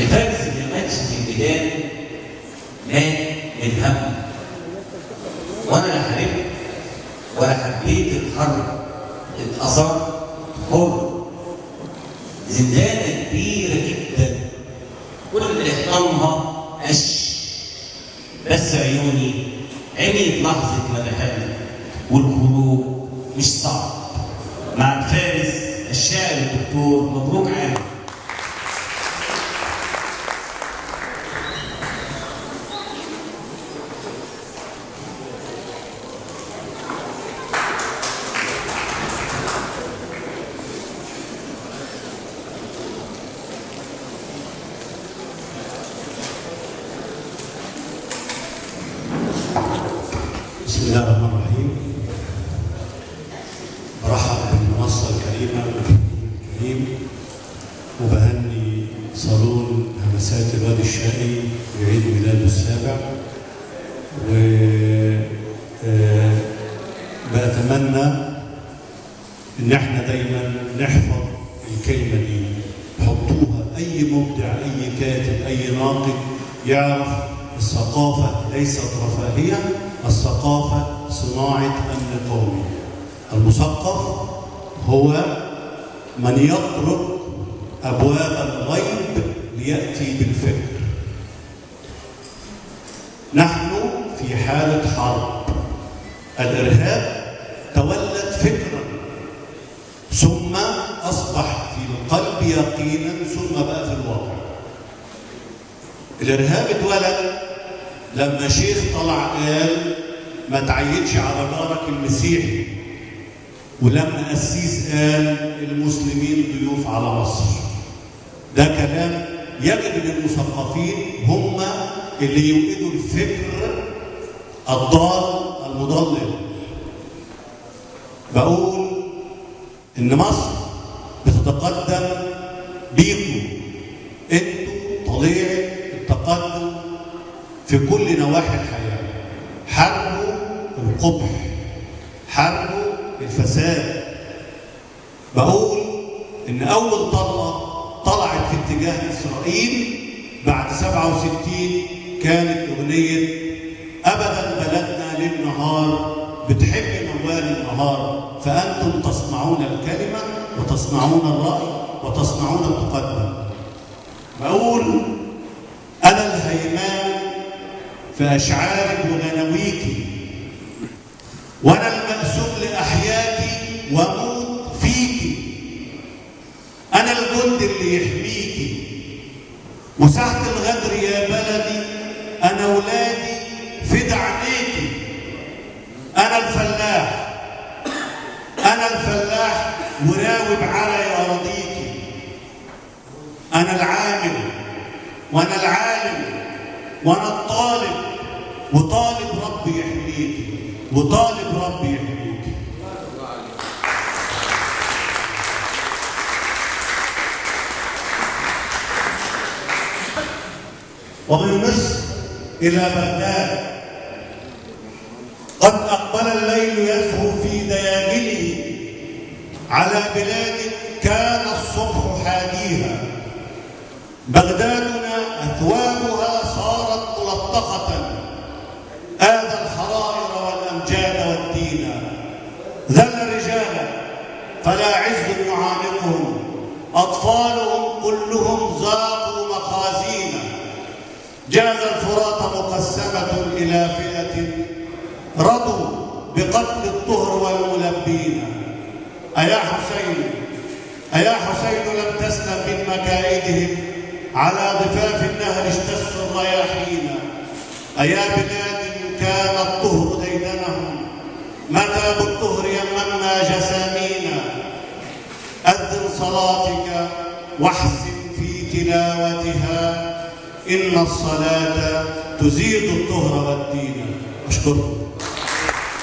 الفارس اللي ما ماتش في الميدان مات من هم. وانا لا حاربت ولا حبيت الحرب، اتأثرت حر. زنزانة كبيرة جدا كل اللي احترمها قش، بس عيوني عميت لحظة ما دخلت، والخروج مش صعب. مع الفارس الشاعر الدكتور مبروك عامر. بسم الله الرحمن الرحيم. برحب بالمنصة الكريمة الكريم، وبهني صالون همسات الوادي الشقي بعيد ميلاده السابع، وبأتمنى إن احنا دايما نحفظ الكلمة دي، حطوها أي مبدع، أي كاتب، أي ناقد يعرف الثقافة ليست رفاهية، الثقافة صناعة أمن قومي. المثقف هو من يطرق أبواب الغيب ليأتي بالفكر. نحن في حالة حرب. الإرهاب تولد فكرا ثم أصبح في القلب يقينا ثم بقى في الواقع. الإرهاب اتولد لما شيخ طلع قال ما تعيدش على جارك المسيحي، ولما قسيس قال المسلمين ضيوف على مصر. ده كلام يجب ان المثقفين هم اللي يوجدوا الفكر الضال المضلل. بقول ان مصر بتتقدم بيكم، انتوا طليعة التقدم في كل نواحي الحياة. حاربوا القبح، حاربوا الفساد. بقول إن أول طلقة طلعت في اتجاه إسرائيل بعد 67 كانت أغنية أبدا بلدنا للنهار بتحب موال النهار، فأنتم تصنعون الكلمة وتصنعون الرأي وتصنعون التقدم. بقول أنا الهيمان في أشعارك وغناويكي، وأنا المأسوم لأحياكي وأموت فيكي. أنا الجند اللي يحميكي، وساعة الغدر يا بلدي أنا ولادي فدا عينيكي. أنا الفلاح، أنا الفلاح وراوب على أراضيكي. أنا العامل وأنا العالم وأنا الطالب، وطالب ربي يحميكي، وطالب ربي يحميكي. ومن مصر إلى بغداد قد أقبل الليل يزهو في دياجله، على بلاد كان الصبح حاديها. بغدادنا أثوابها صارت ملطخة، آذى الحرائر والأمجاد والدين. ذل رجالا فلا عز يعانقهم، أطفالهم كلهم ذاقوا مخازين. جاز الفرات مقسمة إلى فئة رضوا بقتل الطهر والملبين. أيا حسين، أيا حسين لم تسلم من مكائدهم، على ضفاف النهر اجتثوا الرياحين. أيا بلاد كان الطهر ديدنهم، متى بالطهر يممنا جسامينا. أذن صلاتك واحسن في تلاوتها، إن الصلاة تزيد الطهر والدين. أشكركم.